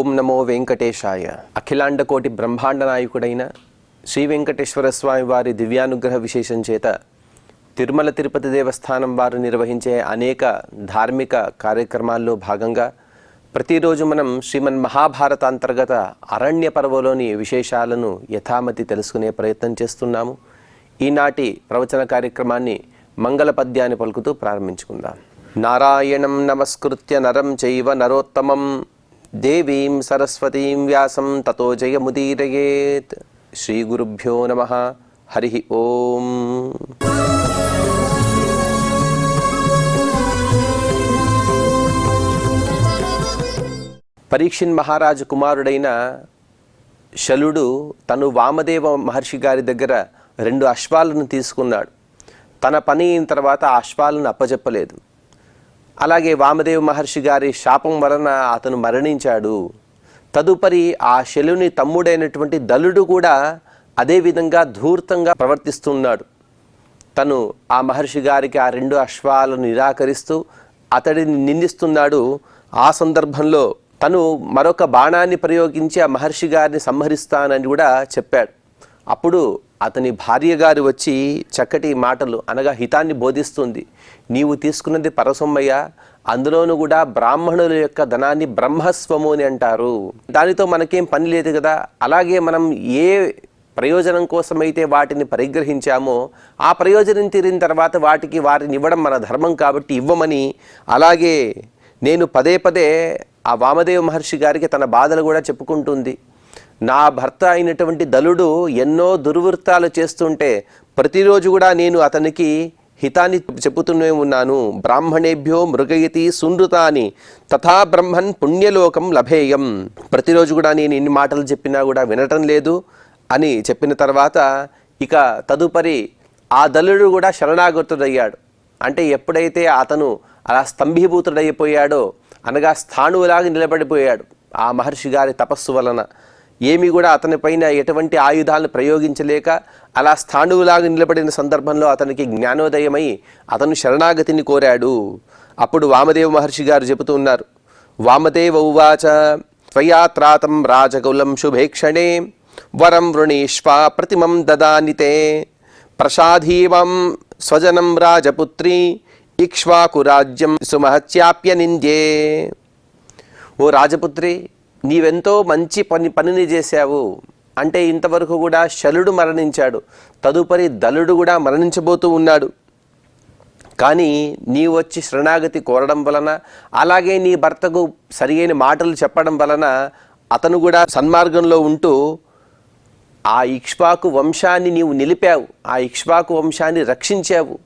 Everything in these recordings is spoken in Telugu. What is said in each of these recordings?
ఓం నమో వెంకటేశాయ. అఖిలాండకోటి బ్రహ్మాండ నాయకుడైన శ్రీ వెంకటేశ్వర స్వామి వారి దివ్యానుగ్రహ విశేషం చేత తిరుమల తిరుపతి దేవస్థానం వారు నిర్వహించే అనేక ధార్మిక కార్యక్రమాల్లో భాగంగా ప్రతిరోజు మనం శ్రీమన్ మహాభారత అంతర్గత అరణ్య పర్వలోని విశేషాలను యథామతి తెలుసుకునే ప్రయత్నం చేస్తున్నాము. ఈనాటి ప్రవచన కార్యక్రమాన్ని మంగళ పద్యాన్ని పలుకుతూ ప్రారంభించుకుందాం. నారాయణం నమస్కృత్య నరం చైవ నరోత్తమం దేవీం సరస్వతీం వ్యాసం తతో జయముదీరయేత్. శ్రీ గురుభ్యో నమః. హరి ఓం. పరీక్షిన్ మహారాజు కుమారుడైన శలుడు తను వామదేవ మహర్షి గారి దగ్గర 2 అశ్వాలను తీసుకున్నాడు. తన పని అయిన తర్వాత ఆ అశ్వాలను అప్పచెప్పలేదు. అలాగే వామదేవ మహర్షి గారి శాపం వలన అతను మరణించాడు. తదుపరి ఆ శలుని తమ్ముడైనటువంటి దలుడు కూడా అదేవిధంగా ధూర్తంగా ప్రవర్తిస్తున్నాడు. తను ఆ మహర్షి గారికి ఆ 2 అశ్వాలను నిరాకరిస్తూ అతడిని నిందిస్తున్నాడు. ఆ సందర్భంలో తను మరొక బాణాన్ని ప్రయోగించి ఆ మహర్షి గారిని సంహరిస్తానని కూడా చెప్పాడు. అప్పుడు అతని భార్య గారు వచ్చి చక్కటి మాటలు అనగా హితాన్ని బోధిస్తుంది. నీవు తీసుకున్నది పరసొమ్మయ్య, అందులోనూ కూడా బ్రాహ్మణుల యొక్క ధనాన్ని బ్రహ్మస్వము అని అంటారు. దానితో మనకేం పని లేదు కదా. అలాగే మనం ఏ ప్రయోజనం కోసమైతే వాటిని పరిగ్రహించామో ఆ ప్రయోజనం తీరిన తర్వాత వారిని ఇవ్వడం మన ధర్మం కాబట్టి ఇవ్వమని, అలాగే నేను పదే పదే ఆ వామదేవ మహర్షి గారికి తన బాధలు కూడా చెప్పుకుంటుంది. నా భర్త అయినటువంటి దలుడు ఎన్నో దుర్వృత్తాలు చేస్తుంటే ప్రతిరోజు కూడా నేను అతనికి హితాన్ని చెప్పుతూనే ఉన్నాను. బ్రాహ్మణేభ్యో మృగయతి సునృతాని తథా బ్రహ్మన్ పుణ్యలోకం లభేయం. ప్రతిరోజు కూడా నేను ఇన్ని మాటలు చెప్పినా కూడా వినటం లేదు అని చెప్పిన తర్వాత ఇక తదుపరి ఆ దలుడు కూడా శరణాగతుడయ్యాడు. అంటే ఎప్పుడైతే అతను అలా స్తంభీభూతుడైపోయాడో అనగా స్థాణువులాగా నిలబడిపోయాడు ఆ మహర్షి గారి తపస్సు వలన, ఏమి కూడా అతని పైన ఎటువంటి ఆయుధాలను ప్రయోగించలేక అలా స్థాణువులాగా నిలబడిన సందర్భంలో అతనికి జ్ఞానోదయమై అతను శరణాగతిని కోరాడు. అప్పుడు వామదేవ మహర్షి గారు చెబుతూ ఉన్నారు. వామదేవ ఉవాచ త్వయాత్రాతం రాజకులం శుభేక్షణే వరం వృణీష్వా ప్రతిమం దదానితే ప్రసాధీవం స్వజనం రాజపుత్రి ఇక్ష్వాకు రాజ్యం సుమహత్యాప్య నింద్యే. ఓ రాజపుత్రి, నీవెంతో మంచి పనిని చేశావు. అంటే ఇంతవరకు కూడా శలుడు మరణించాడు, తదుపరి దలుడు కూడా మరణించబోతూ ఉన్నాడు. కానీ నీవు వచ్చి శరణాగతి కోరడం వలన, అలాగే నీ భర్తకు సరియైన మాటలు చెప్పడం వలన అతను కూడా సన్మార్గంలో ఉంటూ ఆ ఇక్ష్వాకు వంశాన్ని నీవు నిలిపావు, ఆ ఇక్ష్వాకు వంశాన్ని రక్షించావు.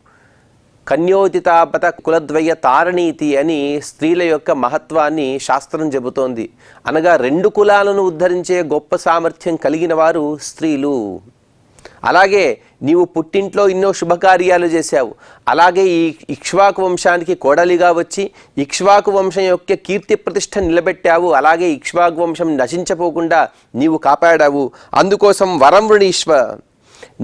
కన్యోతితాపత కులద్వయ తారణీతి అని స్త్రీల యొక్క మహత్వాన్ని శాస్త్రం చెబుతోంది. అనగా 2 కులాలను ఉద్ధరించే గొప్ప సామర్థ్యం కలిగిన వారు స్త్రీలు. అలాగే నీవు పుట్టింట్లో ఎన్నో శుభకార్యాలు చేశావు. అలాగే ఈ ఇక్ష్వాకు వంశానికి కోడలిగా వచ్చి ఇక్ష్వాకు వంశం యొక్క కీర్తి ప్రతిష్ట నిలబెట్టావు. అలాగే ఇక్ష్వాకు వంశం నశించపోకుండా నీవు కాపాడావు. అందుకోసం వరం వృణీష్వ,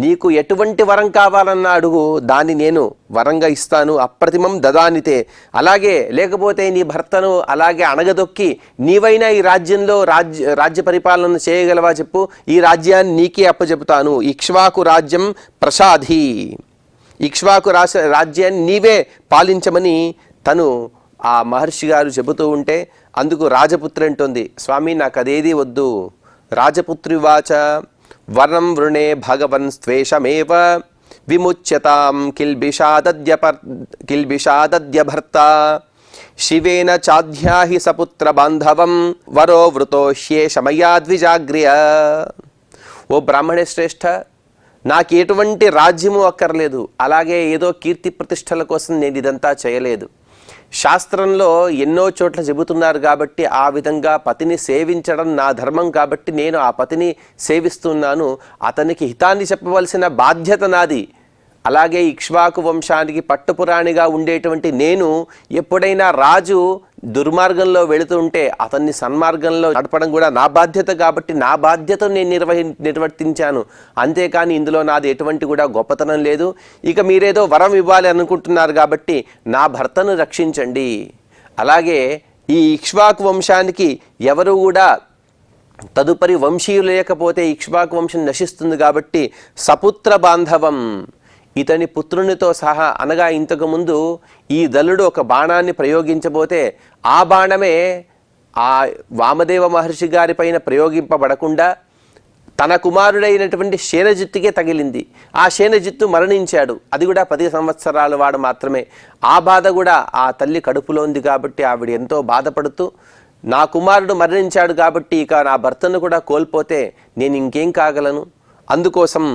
నీకు ఎటువంటి వరం కావాలన్నా అడుగు, దాన్ని నేను వరంగా ఇస్తాను. అప్రతిమం దదానితే. అలాగే లేకపోతే నీ భర్తను అలాగే అణగదొక్కి నీవైనా ఈ రాజ్యంలో రాజ్య పరిపాలన చేయగలవా చెప్పు, ఈ రాజ్యాన్ని నీకే అప్పచెపుతాను. ఇక్ష్వాకు రాజ్యం ప్రసాధి, ఇక్ష్వాకు రాజ్యాన్ని నీవే పాలించమని తను ఆ మహర్షి గారు చెబుతూ ఉంటే అందుకు రాజపుత్రి అంటుంది, స్వామి నాకు అదేది వద్దు. రాజపుత్రి వాచ వరం వృణే భగవన్ స్వేషమేవ విముచ్యతాం కిల్బిషాదద్య భర్త శివేన చాధ్యాహి సపుత్ర బాంధవం వరో వృతోష్యేషమయా ద్విజాగ్ర్య. ఓ బ్రాహ్మణే శ్రేష్ఠ, నాకు ఎటువంటి రాజ్యము అక్కర్లేదు, అలాగే ఏదో కీర్తి ప్రతిష్టల కోసం నేను ఇదంతా చేయలేదు. శాస్త్రంలో ఎన్నో చోట్ల చెబుతున్నారు కాబట్టి ఆ విధంగా పతిని సేవించడం నా ధర్మం కాబట్టి నేను ఆ పతిని సేవిస్తున్నాను. అతనికి హితాన్ని చెప్పవలసిన బాధ్యత నాది. అలాగే ఇక్ష్వాకు వంశానికి పట్టుపురాణిగా ఉండేటువంటి నేను ఎప్పుడైనా రాజు దుర్మార్గంలో వెళుతుంటే అతన్ని సన్మార్గంలో నడపడం కూడా నా బాధ్యత కాబట్టి నా బాధ్యతను నేను నిర్వర్తించాను. అంతేకాని ఇందులో నాది ఎటువంటి కూడా గొప్పతనం లేదు. ఇక మీరేదో వరం ఇవ్వాలి అనుకుంటున్నారు కాబట్టి నా భర్తను రక్షించండి. అలాగే ఈ ఇక్ష్వాకు వంశానికి ఎవరు కూడా తదుపరి వంశీయులు లేకపోతే ఇక్ష్వాకు వంశం నశిస్తుంది కాబట్టి సపుత్ర బాంధవం, ఇతని పుత్రునితో సహా, అనగా ఇంతకుముందు ఈ దళుడు ఒక బాణాన్ని ప్రయోగించబోతే ఆ బాణమే ఆ వామదేవ మహర్షి గారి పైన ప్రయోగింపబడకుండా తన కుమారుడైనటువంటి శేనజిత్తుకే తగిలింది. ఆ శేనజిత్తు మరణించాడు. అది కూడా 10 సంవత్సరాల వాడు మాత్రమే. ఆ బాధ కూడా ఆ తల్లి కడుపులో ఉంది కాబట్టి ఆవిడ ఎంతో బాధపడుతూ, నా కుమారుడు మరణించాడు కాబట్టి ఇక నా భర్తను కూడా కోల్పోతే నేను ఇంకేం కాగలను, అందుకోసం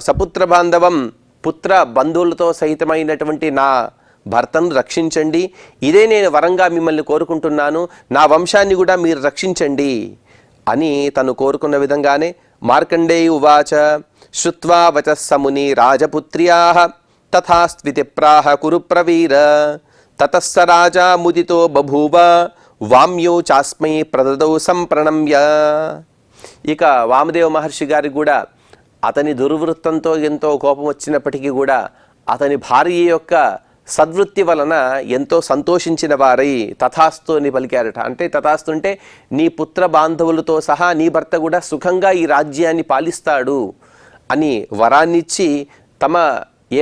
సపుత్ర బాంధవం, పుత్ర బంధువులతో సహితమైనటువంటి నా భర్తను రక్షించండి, ఇదే నేను వరంగా మిమ్మల్ని కోరుకుంటున్నాను, నా వంశాన్ని కూడా మీరు రక్షించండి అని తను కోరుకున్న విధంగానే మార్కండేయ ఉవాచ శ్రుత్వా వచః సముని రాజపుత్ర్యాః తథాస్త్వితి ప్రాహ కురు ప్రవీర తతస్స రాజా ముదితో బభూవ వామ్యో చాస్మై ప్రదదౌ సంప్రణమ్య. ఇక వామదేవ మహర్షి గారికి కూడా అతని దుర్వృత్తంతో ఎంతో కోపం వచ్చినప్పటికీ కూడా అతని భార్య యొక్క సద్వృత్తి వలన ఎంతో సంతోషించిన వారై తథాస్తు అని పలికారట. అంటే తథాస్తు అంటే నీ పుత్ర బాంధవులతో సహా నీ భర్త కూడా సుఖంగా ఈ రాజ్యాన్ని పాలిస్తాడు అని వరాన్నిచ్చి తమ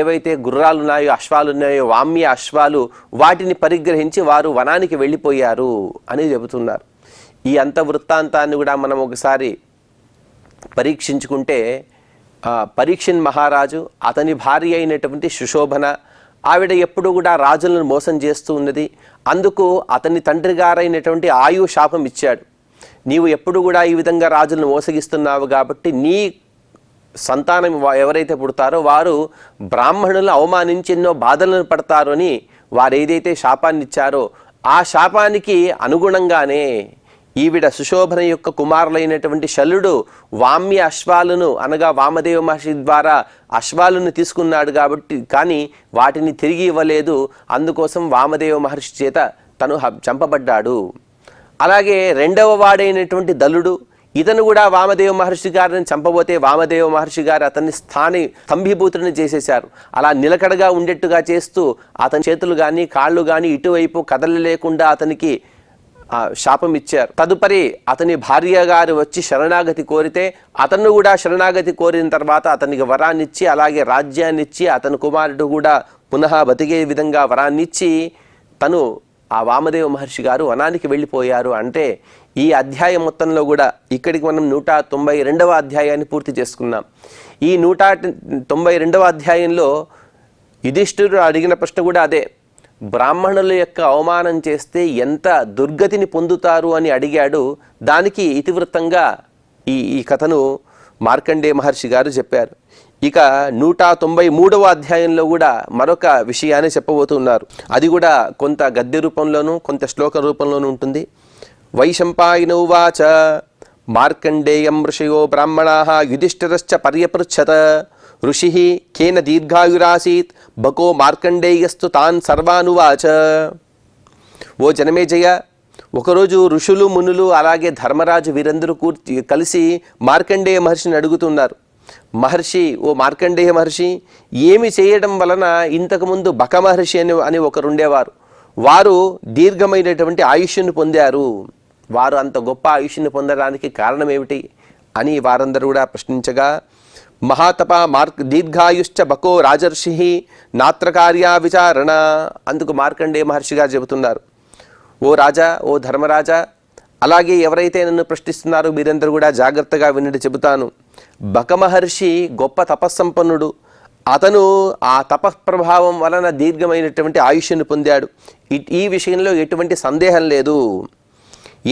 ఏవైతే గుర్రాలున్నాయో అశ్వాలున్నాయో వామ్య అశ్వాలు వాటిని పరిగ్రహించి వారు వనానికి వెళ్ళిపోయారు అని చెబుతున్నారు. ఈ అంత వృత్తాంతాన్ని కూడా మనం ఒకసారి పరీక్షించుకుంటే పరీక్షన్ మహారాజు, అతని భార్య అయినటువంటి సుశోభన, ఆవిడ ఎప్పుడు కూడా రాజులను మోసం చేస్తూ ఉన్నది. అందుకు అతని తండ్రి గారైనటువంటి ఆయు శాపం ఇచ్చాడు. నీవు ఎప్పుడు కూడా ఈ విధంగా రాజులను మోసగిస్తున్నావు కాబట్టి నీ సంతానం ఎవరైతే పుడతారో వారు బ్రాహ్మణులను అవమానించి ఎన్నో బాధలను పడతారు అని వారు ఏదైతే శాపాన్ని ఇచ్చారో ఆ శాపానికి అనుగుణంగానే ఈవిడ సుశోభన యొక్క కుమారులైనటువంటి శల్యుడు వామ్య అశ్వాలను, అనగా వామదేవ మహర్షి ద్వారా అశ్వాలను తీసుకున్నాడు కాబట్టి, కానీ వాటిని తిరిగి ఇవ్వలేదు. అందుకోసం వామదేవ మహర్షి చేత తను చంపబడ్డాడు. అలాగే రెండవ వాడైనటువంటి దళుడు, ఇతను కూడా వామదేవ మహర్షి గారిని చంపబోతే వామదేవ మహర్షి గారు అతన్ని స్తంభీభూతుని చేసేశారు. అలా నిలకడగా ఉండేట్టుగా చేస్తూ అతని చేతులు కానీ కాళ్ళు కానీ ఇటువైపు కదలలేకుండా అతనికి శాపం ఇచ్చారు. తదుపరి అతని భార్య గారు వచ్చి శరణాగతి కోరితే అతను కూడా శరణాగతి కోరిన తర్వాత అతనికి వరాన్నిచ్చి, అలాగే రాజ్యాన్నిచ్చి, అతని కుమారుడు కూడా పునః బతికే విధంగా వరాన్నిచ్చి తను ఆ వామదేవ మహర్షి గారు వనానికి వెళ్ళిపోయారు. అంటే ఈ అధ్యాయం మొత్తంలో కూడా ఇక్కడికి మనం 192వ అధ్యాయాన్ని పూర్తి చేసుకున్నాం. ఈ 192వ అధ్యాయంలో యుధిష్ఠిరుడు అడిగిన ప్రశ్న కూడా అదే. బ్రాహ్మణుల యొక్క అవమానం చేస్తే ఎంత దుర్గతిని పొందుతారు అని అడిగాడు. దానికి ఇతివృత్తంగా ఈ కథను మార్కండేయ మహర్షి గారు చెప్పారు. ఇక 193వ అధ్యాయంలో కూడా మరొక విషయాన్ని చెప్పబోతున్నారు. అది కూడా కొంత గద్య రూపంలోనూ కొంత శ్లోక రూపంలోనూ ఉంటుంది. వైశంపాయన ఉవాచ మార్కండేయం ఋషయో బ్రాహ్మణాః యుధిష్ఠిరశ్చ పర్యపృచ్ఛత ఋషి కేన దీర్ఘాయురాసీత్ బకో మార్కండేయస్తు తాన్ సర్వానువాచ. ఓ జనమేజయ, ఒకరోజు ఋషులు మునులు అలాగే ధర్మరాజు వీరందరూ కలిసి మార్కండేయ మహర్షిని అడుగుతున్నారు. మహర్షి, ఓ మార్కండేయ మహర్షి, ఏమి చేయడం వలన ఇంతకుముందు బక మహర్షి అని ఒకరుండేవారు, వారు దీర్ఘమైనటువంటి ఆయుష్ను పొందారు, వారు అంత గొప్ప ఆయుష్ను పొందడానికి కారణం ఏమిటి అని వారందరూ కూడా ప్రశ్నించగా, మహాతప దీర్ఘాయుశ్చ బకో రాజర్షి నాత్ర కార్యా విచారణ. అందుకు మార్కండేయ మహర్షి గారు చెబుతున్నారు, ఓ రాజా, ఓ ధర్మరాజా, అలాగే ఎవరైతే నన్ను ప్రశ్నిస్తున్నారో మీరందరూ కూడా జాగ్రత్తగా వినండి, చెబుతాను. బక మహర్షి గొప్ప తపస్సంపన్నుడు. అతను ఆ తపఃప్రభావం వలన దీర్ఘమైనటువంటి ఆయుష్ను పొందాడు. ఈ విషయంలో ఎటువంటి సందేహం లేదు.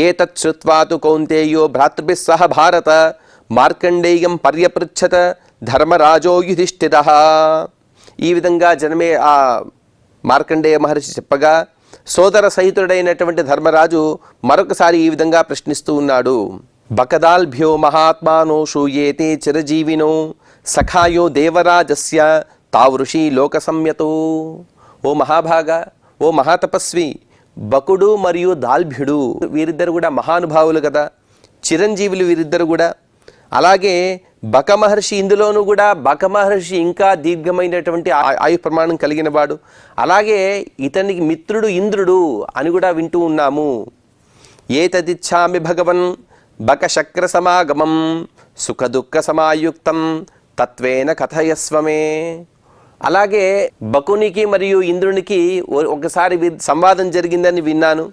ఏతత్ శ్రుత్వాతు కౌంతేయో భ్రాతృభిః సహ భారత మార్కండేయం పర్యపృచ్ఛత ధర్మరాజో యుధిష్ఠిరః. ఈ విధంగా ఆ మార్కండేయ మహర్షి చెప్పగా సోదర సహితుడైనటువంటి ధర్మరాజు మరొకసారి ఈ విధంగా ప్రశ్నిస్తూ ఉన్నాడు. బకదాల్భ్యో మహాత్మానో శూయేతే చిరజీవినో సఖాయో దేవరాజస్య తావృషి లోక సంయతో. ఓ మహాభాగ, ఓ మహాతపస్వి, బకుడు మరియు దాల్భ్యుడు వీరిద్దరు కూడా మహానుభావులు కదా, చిరంజీవులు వీరిద్దరు కూడా. అలాగే బక మహర్షి, ఇందులోనూ కూడా బక మహర్షి ఇంకా దీర్ఘమైనటువంటి ఆయు ప్రమాణం కలిగిన వాడు. అలాగే ఇతనికి మిత్రుడు ఇంద్రుడు అని కూడా వింటూ ఉన్నాము. ఏతదిచ్ఛామి భగవన్ బకశక్ర సమాగమం సుఖదుఃఖ సమాయుక్తం తత్వేన కథయస్వమే. అలాగే బకునికి మరియు ఇంద్రునికి ఒకసారి సంవాదం జరిగిందని విన్నాను.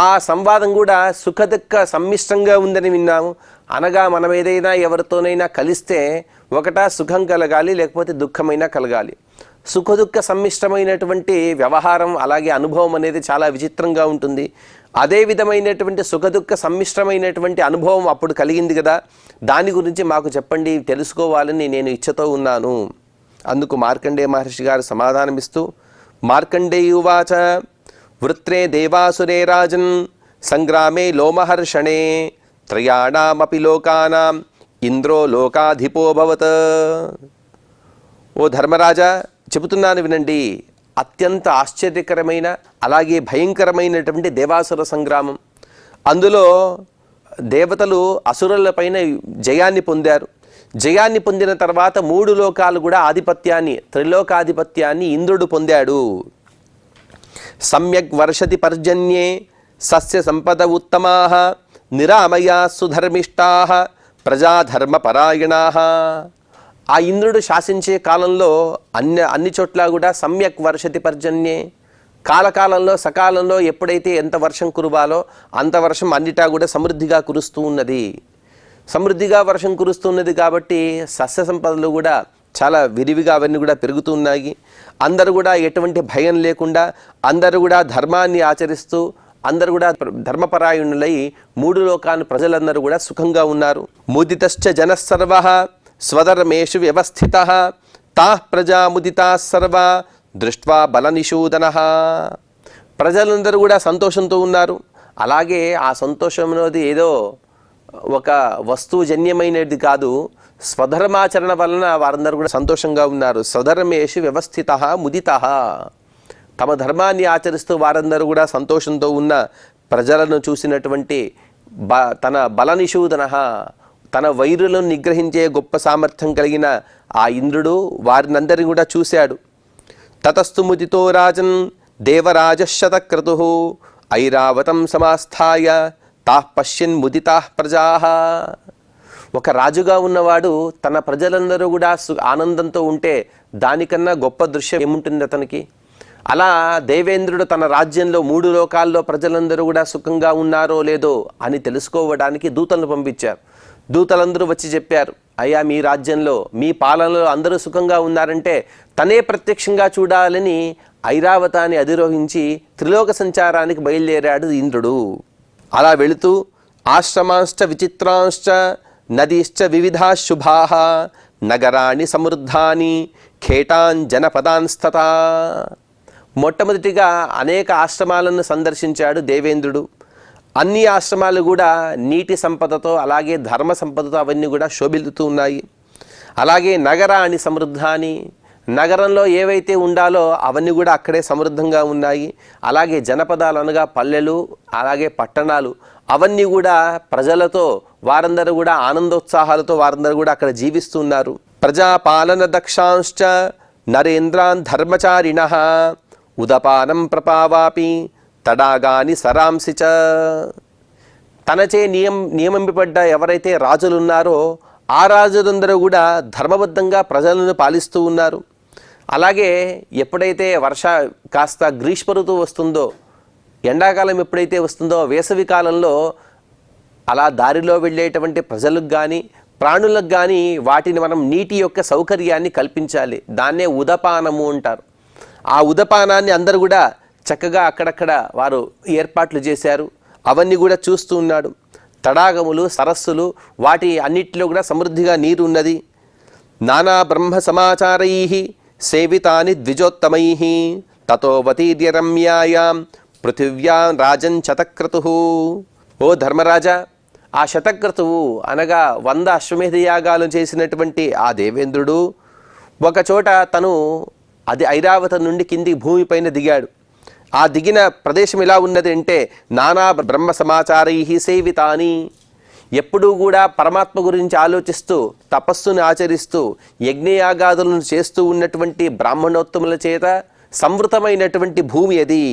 ఆ సంవాదం కూడా సుఖదుఃఖ సమ్మిష్టంగా ఉందని విన్నాము. అనగా మనం ఏదైనా ఎవరితోనైనా కలిస్తే ఒకటా సుఖం కలగాలి, లేకపోతే దుఃఖమైనా కలగాలి. సుఖదుఃఖ సమ్మిష్టమైనటువంటి వ్యవహారం అలాగే అనుభవం అనేది చాలా విచిత్రంగా ఉంటుంది. అదే విధమైనటువంటి సుఖదుఃఖ సమ్మిష్టమైనటువంటి అనుభవం అప్పుడు కలిగింది కదా, దాని గురించి మాకు చెప్పండి, తెలుసుకోవాలని నేను ఇచ్చతో ఉన్నాను. అందుకు మార్కండేయ మహర్షి గారు సమాధానమిస్తూ, మార్కండేయువాచ వృత్రే దేవాసురే రాజన్ సంగ్రామే లోమహర్షణే త్రయాణామపి లోకానాం ఇంద్రో లోకాధిపోభవత్. ఓ ధర్మరాజా, చెబుతున్నాను వినండి. అత్యంత ఆశ్చర్యకరమైన అలాగే భయంకరమైనటువంటి దేవాసుర సంగ్రామం. అందులో దేవతలు అసురులపైన జయాన్ని పొందారు. జయాన్ని పొందిన తర్వాత 3 లోకాలు కూడా ఆధిపత్యాన్ని, త్రిలోకాధిపత్యాన్ని ఇంద్రుడు పొందాడు. సమ్యక్ వర్షతి పర్జన్యే సస్య సంపద ఉత్తమాః నిరామయాః సుధర్మిష్టాః ప్రజాధర్మపరాయణాః. ఆ ఇంద్రుడు శాసించే కాలంలో అన్ని చోట్ల కూడా సమ్యక్ వర్షతి పర్జన్యే, కాలకాలంలో సకాలంలో ఎప్పుడైతే ఎంత వర్షం కురవాలో అంత వర్షం అన్నిటా కూడా సమృద్ధిగా కురుస్తూ ఉన్నది. సమృద్ధిగా వర్షం కురుస్తున్నది కాబట్టి సస్య సంపదలు కూడా చాలా విరివిగా అవన్నీ కూడా పెరుగుతూ ఉన్నాయి. అందరూ కూడా ఎటువంటి భయం లేకుండా అందరూ కూడా ధర్మాన్ని ఆచరిస్తూ అందరూ కూడా ధర్మపరాయణులై 3 లోకాల ప్రజలందరూ కూడా సుఖంగా ఉన్నారు. ముదితశ్చ జనస్సర్వః స్వధర్మేషు వ్యవస్థితః తాః ప్రజా ముదితాః సర్వా దృష్ట్వా బలనిషూదనః. ప్రజలందరూ కూడా సంతోషంతో ఉన్నారు. అలాగే ఆ సంతోషం అనేది ఏదో ఒక వస్తుజన్యమైనది కాదు, స్వధర్మాచరణ వలన వారందరూ కూడా సంతోషంగా ఉన్నారు. స్వధర్మేషు వ్యవస్థితః ముదితః. తమ ధర్మాన్ని ఆచరిస్తూ వారందరూ కూడా సంతోషంతో ఉన్న ప్రజలను చూసినటువంటి తన బలనిషూదన, తన వైరులను నిగ్రహించే గొప్ప సామర్థ్యం కలిగిన ఆ ఇంద్రుడు వారినందరినీ కూడా చూశాడు. తతస్తు ముదితో రాజన్ దేవరాజశతక్రతుః ఐరావతం సమాస్థాయ తాః పశ్యన్ ముదితాః ప్రజాః. ఒక రాజుగా ఉన్నవాడు తన ప్రజలందరూ కూడా ఆనందంతో ఉంటే దానికన్నా గొప్ప దృశ్యం ఏముంటుంది అతనికి? అలా దేవేంద్రుడు తన రాజ్యంలో 3 లోకాల్లో ప్రజలందరూ కూడా సుఖంగా ఉన్నారో లేదో అని తెలుసుకోవడానికి దూతలను పంపించారు. దూతలందరూ వచ్చి చెప్పారు, అయ్యా మీ రాజ్యంలో మీ పాలనలో అందరూ సుఖంగా ఉన్నారంటే తనే ప్రత్యక్షంగా చూడాలని ఐరావతాన్ని అధిరోహించి త్రిలోక సంచారానికి బయలుదేరాడు ఇంద్రుడు. అలా వెళుతూ ఆశ్రమాంశ్చ విచిత్రాంశ్చ నదీశ్చ వివిధా శుభాః నగరాణి సమృద్ధాని ఖేటాన్ జనపదాన్స్తతా. మొట్టమొదటిగా అనేక ఆశ్రమాలను సందర్శించాడు దేవేంద్రుడు. అన్ని ఆశ్రమాలు కూడా నీటి సంపదతో అలాగే ధర్మ సంపదతో అవన్నీ కూడా శోభిల్లుతూ ఉన్నాయి. అలాగే నగరాణి సమృద్ధాని, నగరంలో ఏవైతే ఉండాలో అవన్నీ కూడా అక్కడే సమృద్ధంగా ఉన్నాయి. అలాగే జనపదాలు అనగా పల్లెలు అలాగే పట్టణాలు అవన్నీ కూడా ప్రజలతో వారందరూ కూడా ఆనందోత్సాహాలతో వారందరూ కూడా అక్కడ జీవిస్తున్నారు. ప్రజాపాలన దక్షాంశ్చ నరేంద్రాన్ ధర్మచారిణః ఉదపానం ప్రపావాపి తడాగాని సరాంసి చ. తనచే నియమింపబడ్డ ఎవరైతే రాజులు ఉన్నారో ఆ రాజులందరూ కూడా ధర్మబద్ధంగా ప్రజలను పాలిస్తూ ఉన్నారు. అలాగే ఎప్పుడైతే కాస్త గ్రీష్మ ఋతువు వస్తుందో, ఎండాకాలం ఎప్పుడైతే వస్తుందో వేసవి కాలంలో అలా దారిలో వెళ్ళేటువంటి ప్రజలకు కానీ ప్రాణులకు కానీ వాటిని మనం నీటి యొక్క సౌకర్యాన్ని కల్పించాలి. దాన్నే ఉదపానము అంటారు. ఆ ఉదపానాన్ని అందరూ కూడా చక్కగా అక్కడక్కడ వారు ఏర్పాట్లు చేశారు. అవన్నీ కూడా చూస్తూ ఉన్నాడు. తడాగములు సరస్సులు వాటి అన్నిటిలో కూడా సమృద్ధిగా నీరు ఉన్నది. నానా బ్రహ్మ సమాచారై సేవితాని ద్విజోత్తమై తతోవతీర్య రమ్యాయాం పృథివ్యా రాజన్ శతక్రతుః. ఓ ధర్మరాజా, ఆ శతక్రతువు అనగా 100 అశ్వమేధ యాగాలు చేసినటువంటి ఆ దేవేంద్రుడు ఒకచోట తను అది ఐరావతం నుండి కింది భూమిపైన దిగాడు. ఆ దిగిన ప్రదేశం ఎలా ఉన్నది అంటే నానా బ్రహ్మ సమాచారై సేవితాని, ఎప్పుడూ కూడా పరమాత్మ గురించి ఆలోచిస్తూ తపస్సును ఆచరిస్తూ యజ్ఞయాగాదులను చేస్తూ ఉన్నటువంటి బ్రాహ్మణోత్తముల చేత సంవృతమైనటువంటి భూమి అది.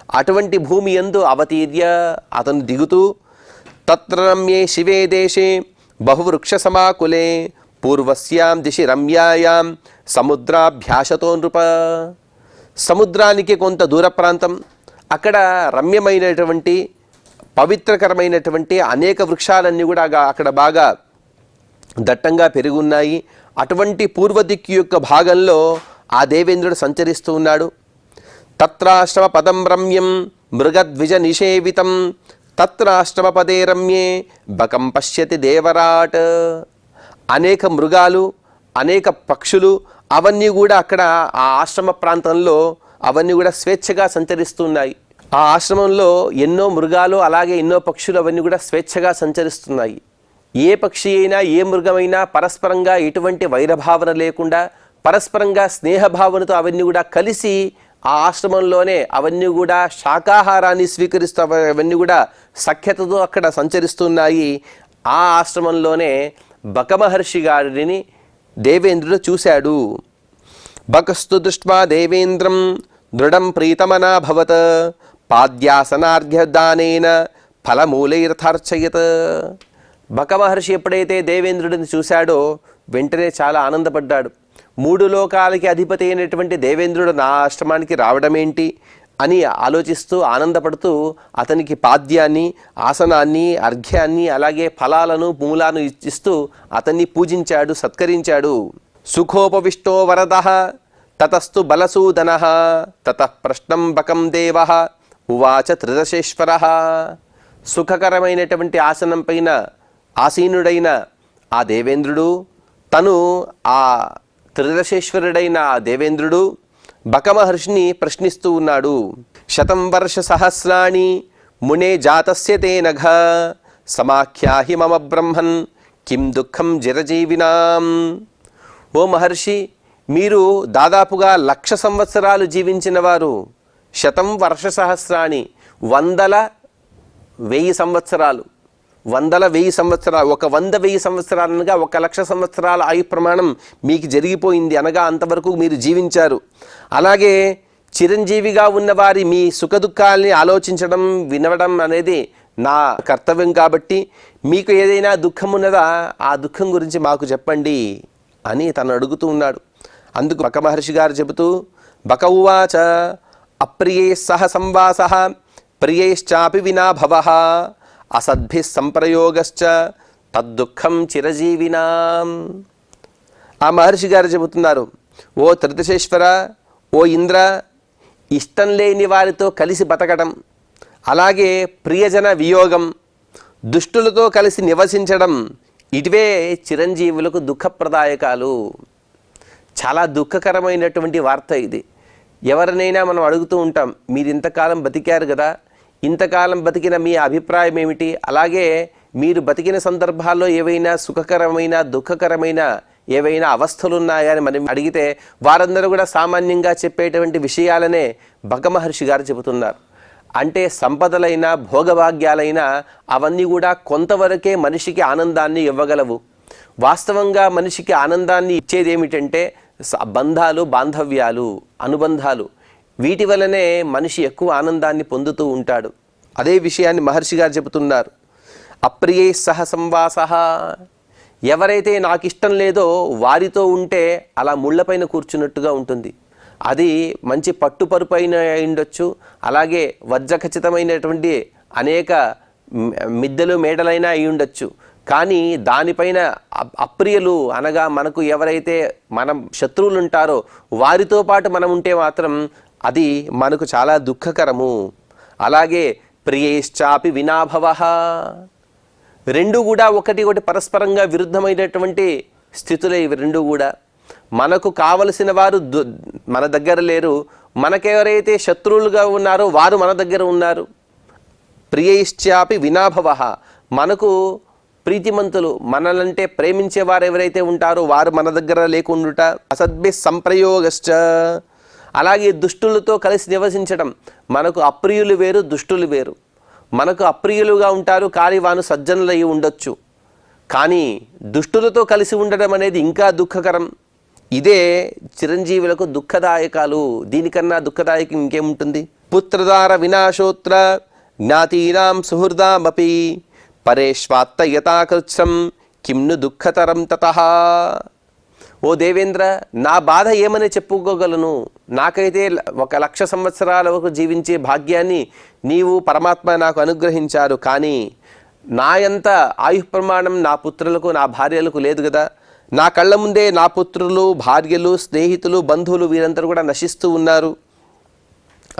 అటువంటి భూమి యందు అవతీర్య అతను దిగుతూ తత్ర రమ్యే శివే దేశే బహువృక్ష సమాకులే పూర్వస్యాం దిశి రమ్యాయాం సముద్రాభ్యాసతో నృప. సముద్రానికి కొంత దూర ప్రాంతం, అక్కడ రమ్యమైనటువంటి పవిత్రకరమైనటువంటి అనేక వృక్షాలన్నీ కూడా అక్కడ బాగా దట్టంగా పెరుగున్నాయి. అటువంటి పూర్వదిక్కు యొక్క భాగంలో ఆ దేవేంద్రుడు సంచరిస్తూ ఉన్నాడు. తత్రాశ్రమ పదం రమ్యం మృగద్విజ నిషేవితం తత్రాశ్రమ పదే రమ్యే బకం పశ్యతి దేవరాట్. అనేక మృగాలు, అనేక పక్షులు అవన్నీ కూడా అక్కడ ఆ ఆశ్రమ ప్రాంతంలో అవన్నీ కూడా స్వేచ్ఛగా సంచరిస్తున్నాయి. ఆ ఆశ్రమంలో ఎన్నో మృగాలు అలాగే ఎన్నో పక్షులు అవన్నీ కూడా స్వేచ్ఛగా సంచరిస్తున్నాయి. ఏ పక్షి అయినా ఏ మృగమైనా పరస్పరంగా ఎటువంటి వైరభావన లేకుండా పరస్పరంగా స్నేహభావనతో అవన్నీ కూడా కలిసి ఆ ఆశ్రమంలోనే అవన్నీ కూడా శాకాహారాన్ని స్వీకరిస్తూ అవన్నీ కూడా సఖ్యతతో అక్కడ సంచరిస్తున్నాయి. ఆ ఆశ్రమంలోనే బకమహర్షి గారిని దేవేంద్రుడు చూశాడు. బకస్తు దృష్ట్వా దేవేంద్రం దృఢం ప్రీతమనాభవత్ పాద్యాసనార్ఘ్యదానేన ఫలమూలైరథార్చయత్. బకమహర్షి ఎప్పుడైతే దేవేంద్రుడిని చూశాడో వెంటనే చాలా ఆనందపడ్డాడు. 3 లోకాలకి అధిపతి అయినటువంటి దేవేంద్రుడు నా ఆశ్రమానికి రావడమేంటి అని ఆలోచిస్తూ ఆనందపడుతూ అతనికి పాద్యాన్ని, ఆసనాన్ని, అర్ఘ్యాన్ని అలాగే ఫలాలను మూలాలను ఇచ్చిస్తూ అతన్ని పూజించాడు, సత్కరించాడు. సుఖోపవిష్టో వరదః తతస్తు బలసూదనః తతః ప్రశ్నం బకం దేవః ఉవాచ త్రిదశేశ్వరః. సుఖకరమైనటువంటి ఆసనం పైన ఆసీనుడైన ఆ దేవేంద్రుడు, తను ఆ త్రిదశేశ్వరుడైన ఆ దేవేంద్రుడు బకమహర్షిని ప్రశ్నిస్తూ ఉన్నాడు. శతం వర్ష సహస్రాణి మునే జాతస్య తే నఘ సమాఖ్యాహి మమ బ్రహ్మన్ కిం దుఃఖం చిరజీవినాం. ఓ మహర్షి, మీరు దాదాపుగా 1,00,000 సంవత్సరాలు జీవించిన వారు. శతం వర్ష సహస్రాణి 100,000 సంవత్సరాలు, 100,000 సంవత్సరాలు, ఒక 100,000 సంవత్సరాలు అనగా 1,00,000 సంవత్సరాల ఆయు ప్రమాణం మీకు జరిగిపోయింది, అనగా అంతవరకు మీరు జీవించారు. అలాగే చిరంజీవిగా ఉన్నవారి మీ సుఖదుఖాల్ని ఆలోచించడం, వినవడం అనేది నా కర్తవ్యం. కాబట్టి మీకు ఏదైనా దుఃఖం ఉన్నదా, ఆ దుఃఖం గురించి మాకు చెప్పండి అని తను అడుగుతూ ఉన్నాడు. అందుకు బకమహర్షి గారు చెబుతూ బక ఉవాచ అప్రియై సహ సంవాసః ప్రియైశ్చాపి వినా భవః అసద్భిః సంప్రయోగశ్చ తద్దుఃఖం చిరజీవినాం. ఆ మహర్షి గారు చెబుతున్నారు, ఓ త్రిదశేశ్వర, ఓ ఇంద్ర, ఇష్టం లేని వారితో కలిసి బతకడం, అలాగే ప్రియజన వియోగం, దుష్టులతో కలిసి నివసించడం, ఇటువే చిరంజీవులకు దుఃఖప్రదాయకాలు. చాలా దుఃఖకరమైనటువంటి వార్త ఇది. ఎవరినైనా మనం అడుగుతూ ఉంటాం, మీరు ఇంతకాలం బతికారు కదా, ఇంతకాలం బతికిన మీ అభిప్రాయం ఏమిటి, అలాగే మీరు బతికిన సందర్భాల్లో ఏవైనా సుఖకరమైన దుఃఖకరమైన ఏవైనా అవస్థలు ఉన్నాయా అని మనం అడిగితే వారందరూ కూడా సామాన్యంగా చెప్పేటువంటి విషయాలనే బకమహర్షి గారు చెబుతున్నారు. అంటే సంపదలైన భోగభాగ్యాలైన అవన్నీ కూడా కొంతవరకే మనిషికి ఆనందాన్ని ఇవ్వగలవు. వాస్తవంగా మనిషికి ఆనందాన్ని ఇచ్చేది ఏమిటంటే బంధాలు, బాంధవ్యాలు, అనుబంధాలు. వీటి వలనే మనిషి ఎక్కువ ఆనందాన్ని పొందుతూ ఉంటాడు. అదే విషయాన్ని మహర్షి గారు చెబుతున్నారు. అప్రియై సహ సంవాసః, ఎవరైతే నాకు ఇష్టం లేదో వారితో ఉంటే అలా ముళ్ళపైన కూర్చున్నట్టుగా ఉంటుంది. అది మంచి పట్టుపరుపైన ఉండొచ్చు, అలాగే వజ్రఖచ్చితమైనటువంటి అనేక మిద్దెలు మేడలైనా అయి ఉండొచ్చు. కానీ దానిపైన అప్రియలు అనగా మనకు ఎవరైతే మనం శత్రువులు ఉంటారో వారితో పాటు మనం ఉంటే మాత్రం అది మనకు చాలా దుఃఖకరము. అలాగే ప్రియైశ్చాపి వినాభవః, రెండు కూడా ఒకటి పరస్పరంగా విరుద్ధమైనటువంటి స్థితులే ఇవి రెండు కూడా. మనకు కావలసిన వారు మన దగ్గర లేరు, మనకెవరైతే శత్రువులుగా ఉన్నారో వారు మన దగ్గర ఉన్నారు. ప్రియైశ్చాపి వినాభవః, మనకు ప్రీతిమంతులు, మనలంటే ప్రేమించేవారు ఎవరైతే ఉంటారో వారు మన దగ్గర లేకుండుట. అసద్భి సంప్రయోగశ్చ, అలాగే దుష్టులతో కలిసి నివసించడం. మనకు అప్రియులు వేరు, దుష్టులు వేరు. మనకు అప్రియులుగా ఉంటారు కానీ వారు సజ్జనులు అయి ఉండొచ్చు, కానీ దుష్టులతో కలిసి ఉండడం అనేది ఇంకా దుఃఖకరం. ఇదే చిరంజీవులకు దుఃఖదాయకాలు. దీనికన్నా దుఃఖదాయకం ఇంకేముంటుంది? పుత్రదార వినాశోత్ర జ్ఞాతీనాం సుహృదామపి పరేష్వాత్త యథాకృత్సం కిమ్ను దుఃఖతరం తతః. ఓ దేవేంద్ర, నా బాధ ఏమని చెప్పుకోగలను? నాకైతే 1,00,000 సంవత్సరాల వరకు జీవించే భాగ్యాన్ని నీవు పరమాత్మ నాకు అనుగ్రహించారు. కానీ నా ఎంత ఆయుః ప్రమాణం నా పుత్రులకు నా భార్యలకు లేదు కదా. నా కళ్ళ ముందే నా పుత్రులు, భార్యలు, స్నేహితులు, బంధువులు వీరందరూ కూడా నశిస్తూ ఉన్నారు.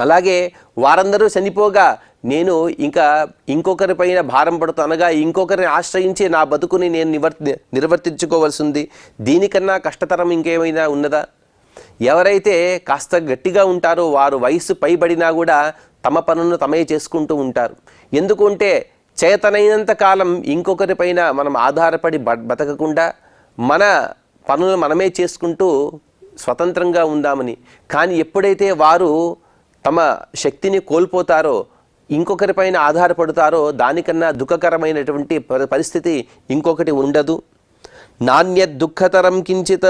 అలాగే వారందరూ చనిపోగా నేను ఇంకొకరిపైన భారం పడుతూ, అనగా ఇంకొకరిని ఆశ్రయించి నా బతుకుని నేను నిర్వర్తించుకోవాల్సింది. దీనికన్నా కష్టతరం ఇంకేమైనా ఉన్నదా? ఎవరైతే కాస్త గట్టిగా ఉంటారో వారు వయసు పైబడినా కూడా తమ పనులను తమే చేసుకుంటూ ఉంటారు. ఎందుకంటే చేతనైనంత కాలం ఇంకొకరిపైన మనం ఆధారపడి బతకకుండా మన పనులు మనమే చేసుకుంటూ స్వతంత్రంగా ఉందామని. కానీ ఎప్పుడైతే వారు తమ శక్తిని కోల్పోతారో, ఇంకొకరిపైన ఆధారపడతారో, దానికన్నా దుఃఖకరమైనటువంటి పరిస్థితి ఇంకొకటి ఉండదు. నాణ్యద్ దుఃఖతరం కించిత్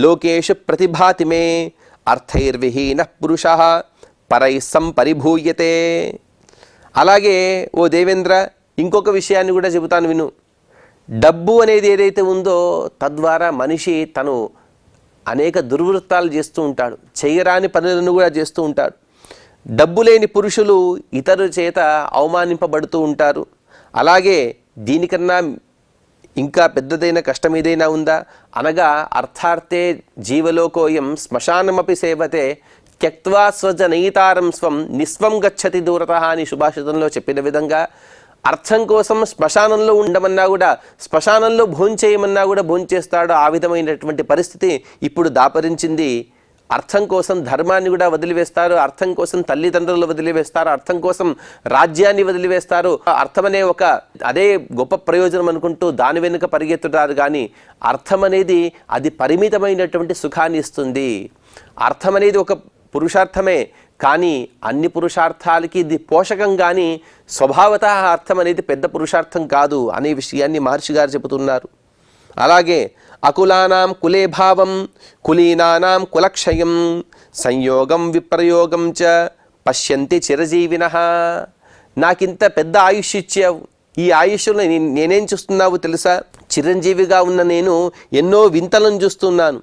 లోకేషు ప్రతిభాతి మే అర్థైర్విహీన పురుష పరై సంపరిభూయతే. అలాగే ఓ దేవేంద్ర, ఇంకొక విషయాన్ని కూడా చెబుతాను విను. డబ్బు అనేది ఏదైతే ఉందో తద్వారా మనిషి తను అనేక దుర్వృత్తాలు చేస్తూ ఉంటాడు, చేయరాని పనులను కూడా చేస్తూ ఉంటాడు. డబ్బు లేని పురుషులు ఇతరుల చేత అవమానింపబడుతూ ఉంటారు. అలాగే దీనికన్నా ఇంకా పెద్దదైన కష్టం ఏదైనా ఉందా? అనగా అర్థార్థే జీవలోకోయం శ్మశానమపి సేవతే త్యక్త్వా స్వజనయితారం స్వం నిస్వం గచ్చతి దూరతః అని సుభాషితంలో చెప్పిన విధంగా, అర్థం కోసం శ్మశానంలో ఉండమన్నా కూడా, శ్మశానంలో భోంచేయమన్నా కూడా భోంచేస్తాడు. ఆ విధమైనటువంటి పరిస్థితి ఇప్పుడు దాపరించింది. అర్థం కోసం ధర్మాన్ని కూడా వదిలివేస్తారు, అర్థం కోసం తల్లిదండ్రులు వదిలివేస్తారు, అర్థం కోసం రాజ్యాన్ని వదిలివేస్తారు. అర్థం అనే అదే గొప్ప ప్రయోజనం అనుకుంటూ దాని వెనుక పరిగెత్తుతారు. కానీ అర్థం అనేది అది పరిమితమైనటువంటి సుఖాన్ని ఇస్తుంది. అర్థం అనేది ఒక పురుషార్థమే, కానీ అన్ని పురుషార్థాలకి ఇది పోషకం. కానీ స్వభావత అర్థం అనేది పెద్ద పురుషార్థం కాదు అనే విషయాన్ని మహర్షి గారు చెబుతున్నారు. అలాగే అకులానాం కులే భావం కులీనానాం కులక్షయం సంయోగం విప్రయోగం చ పశ్యంతి చిరజీవినః. నాకింత పెద్ద ఆయుష్ ఇచ్చావు, ఈ ఆయుష్లో నేనేం చూస్తున్నావు తెలుసా? చిరంజీవిగా ఉన్న నేను ఎన్నో వింతలను చూస్తున్నాను.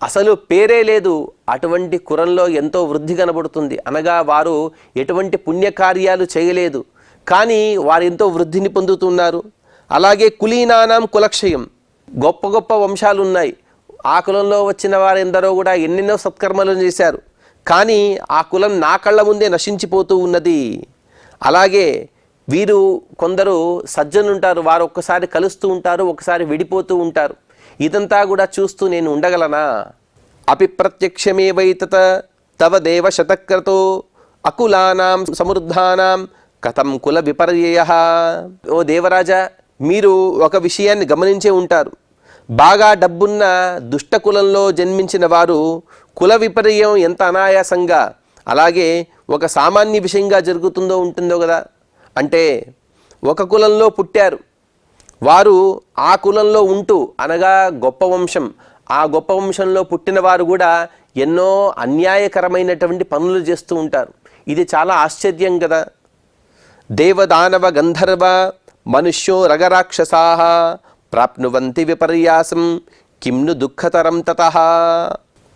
అసలు పేరే లేదు, అటువంటి కులంలో ఎంతో వృద్ధి కనబడుతుంది. అనగా వారు ఎటువంటి పుణ్యకార్యాలు చేయలేదు, కానీ వారు ఎంతో వృద్ధిని పొందుతున్నారు. అలాగే కులీనానాం కులక్షయం, గొప్ప గొప్ప వంశాలు ఉన్నాయి. ఆ కులంలో వచ్చిన వారెందరో కూడా ఎన్నెన్నో సత్కర్మలను చేశారు, కానీ ఆ కులం నా కళ్ళ ముందే నశించిపోతూ ఉన్నది. అలాగే వీరు కొందరు సజ్జనుంటారు, వారు ఒక్కసారి కలుస్తూ ఉంటారు, ఒకసారి విడిపోతూ ఉంటారు. ఇదంతా కూడా చూస్తూ నేను ఉండగలనా? అపి ప్రత్యక్షమేవైతత తవ దేవ శతక్రతో అకులానాం సమృద్ధానాం కథం కుల విపర్యయః. ఓ దేవరాజా, మీరు ఒక విషయాన్ని గమనించే ఉంటారు. బాగా డబ్బున్న దుష్ట కులంలో జన్మించిన వారు కుల విపర్యం ఎంత అనాయాసంగా, అలాగే ఒక సామాన్య విషయంగా ఉంటుందో కదా. అంటే ఒక కులంలో పుట్టారు, వారు ఆ కులంలో ఉంటూ, అనగా గొప్ప వంశం, ఆ గొప్ప వంశంలో పుట్టిన వారు కూడా ఎన్నో అన్యాయకరమైనటువంటి పనులు చేస్తూ ఉంటారు. ఇది చాలా ఆశ్చర్యం కదా. దేవదానవ గంధర్వ మనుష్యో రగరాక్షసాః ప్రాప్నువంతి విపర్యాసం కిమ్ను దుఃఖతరం తతః.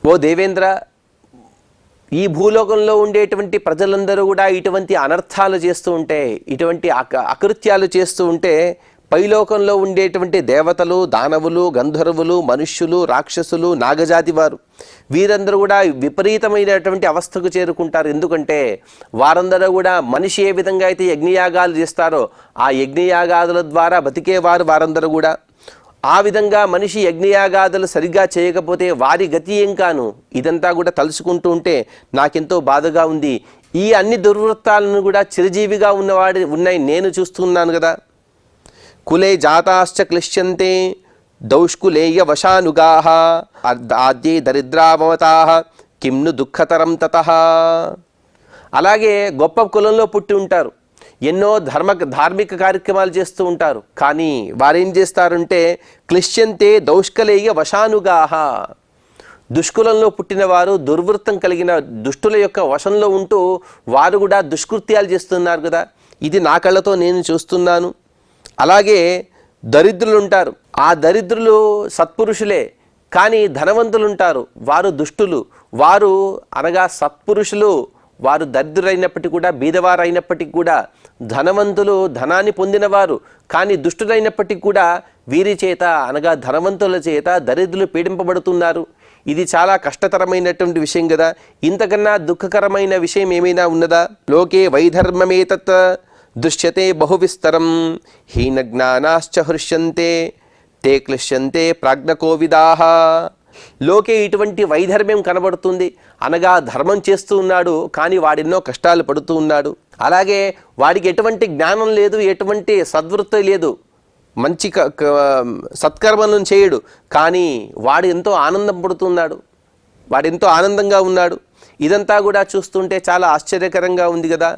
ఓ దేవేంద్ర, ఈ భూలోకంలో ఉండేటువంటి ప్రజలందరూ కూడా ఇటువంటి అనర్థాలు చేస్తూ ఉంటే, ఇటువంటి అకృత్యాలు చేస్తూ ఉంటే, పైలోకంలో ఉండేటువంటి దేవతలు, దానవులు, గంధర్వులు, మనుష్యులు, రాక్షసులు, నాగజాతి వారు వీరందరూ కూడా విపరీతమైనటువంటి అవస్థకు చేరుకుంటారు. ఎందుకంటే వారందరూ కూడా మనిషి ఏ విధంగా అయితే యజ్ఞయాగాలు చేస్తారో ఆ యజ్ఞయాగాదుల ద్వారా బతికేవారు వారందరూ కూడా. ఆ విధంగా మనిషి యజ్ఞయాగాదులు సరిగ్గా చేయకపోతే వారి గతి ఏం కాను. ఇదంతా కూడా తలుచుకుంటూ ఉంటే నాకెంతో బాధగా ఉంది. ఈ అన్ని దుర్వృత్తాలను కూడా చిరజీవిగా ఉన్నాయి నేను చూస్తున్నాను కదా. కులే జాతాశ్చ క్లిశ్యంతే దౌష్కులేయ వశానుగాః ఆద్యే దరిద్రామవతాః కిమ్ను దుఃఖతరం తతః. అలాగే గొప్ప కులంలో పుట్టి ఉంటారు, ఎన్నో ధార్మిక కార్యక్రమాలు చేస్తూ ఉంటారు, కానీ వారేం చేస్తారంటే క్లిశ్యంతే దౌష్కలేయ వశానుగాః, దుష్కులంలో పుట్టినవారు దుర్వృత్తం కలిగిన దుష్టుల యొక్క వశంలో ఉంటూ వారు కూడా దుష్కృత్యాలు చేస్తున్నారు కదా, ఇది నా కళ్ళతో నేను చూస్తున్నాను. అలాగే దరిద్రులు ఉంటారు, ఆ దరిద్రులు సత్పురుషులే, కానీ ధనవంతులు ఉంటారు, వారు దుష్టులు. వారు అనగా సత్పురుషులు వారు దరిద్రులైనప్పటికీ కూడా, బీదవారైనప్పటికీ కూడా, ధనవంతులు ధనాన్ని పొందినవారు కానీ దుష్టులైనప్పటికీ కూడా వీరి చేత అనగా ధనవంతుల చేత దరిద్రులు పీడింపబడుతున్నారు. ఇది చాలా కష్టతరమైనటువంటి విషయం కదా. ఇంతకన్నా దుఃఖకరమైన విషయం ఏమైనా ఉన్నదా? లోకే వైధర్మమేతత్ దృశ్యతే బహువిస్తరం హీనజ్ఞానాశ్చ హృష్యంతే తే క్లిశ్యంతే ప్రాజ్ఞకోవిదాః. లోకే ఇటువంటి వైధర్మ్యం కనబడుతుంది, అనగా ధర్మం చేస్తూ ఉన్నాడు కానీ వాడెన్నో కష్టాలు పడుతూ ఉన్నాడు. అలాగే వాడికి ఎటువంటి జ్ఞానం లేదు, ఎటువంటి సద్వృత్తి లేదు, మంచి సత్కర్మలను చేయడు, కానీ వాడు ఎంతో ఆనందం పడుతున్నాడు, వాడెంతో ఆనందంగా ఉన్నాడు. ఇదంతా కూడా చూస్తుంటే చాలా ఆశ్చర్యకరంగా ఉంది కదా.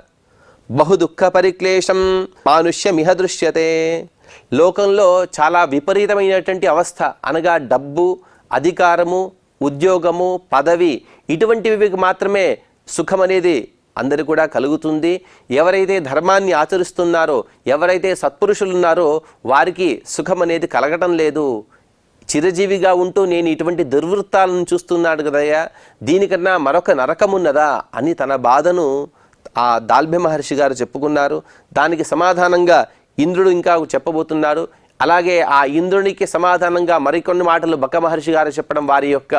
బహు దుఃఖ పరిక్లేశం మానుష్యమిహ దృశ్యతే. లోకంలో చాలా విపరీతమైనటువంటి అవస్థ, అనగా డబ్బు, అధికారము, ఉద్యోగము, పదవి, ఇటువంటివి మాత్రమే సుఖం అనేది అందరు కూడా కలుగుతుంది. ఎవరైతే ధర్మాన్ని ఆచరిస్తున్నారో, ఎవరైతే సత్పురుషులు ఉన్నారో వారికి సుఖం అనేది కలగటం లేదు. చిరజీవిగా ఉంటూ నేను ఇటువంటి దుర్వృత్తాలను చూస్తున్నాడు కదయ్యా, దీనికన్నా మరొక నరకం ఉన్నదా అని తన బాధను ఆ దాల్భ్య మహర్షి గారు చెప్పుకున్నారు. దానికి సమాధానంగా ఇంద్రుడు ఇంకా చెప్పబోతున్నాడు. అలాగే ఆ ఇంద్రునికి సమాధానంగా మరికొన్ని మాటలు బక మహర్షి గారు చెప్పడం, వారి యొక్క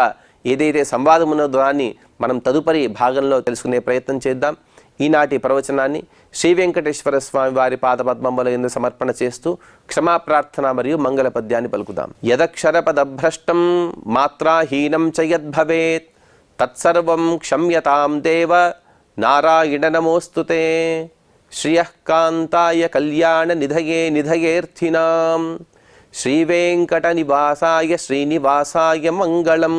ఏదైతే సంవాదం ఉన్నదో దాన్ని మనం తదుపరి భాగంలో తెలుసుకునే ప్రయత్నం చేద్దాం. ఈనాటి ప్రవచనాన్ని శ్రీ వెంకటేశ్వర స్వామి వారి పాదపద్మముల యందు సమర్పణ చేస్తూ క్షమాప్రార్థన మరియు మంగళ పద్యాన్ని పలుకుదాం. యదక్షరపదభ్రష్టం మాత్రాహీనం చ యద్భవేత్ తత్సర్వం క్షమ్యతాం దేవ నారాయణ నమోస్తుతే. శ్రియః కాంతాయ కళ్యాణ నిధయే నిధయేర్థినాం శ్రీవేంకట నివాసాయ శ్రీనివాసాయ మంగళం.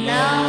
Now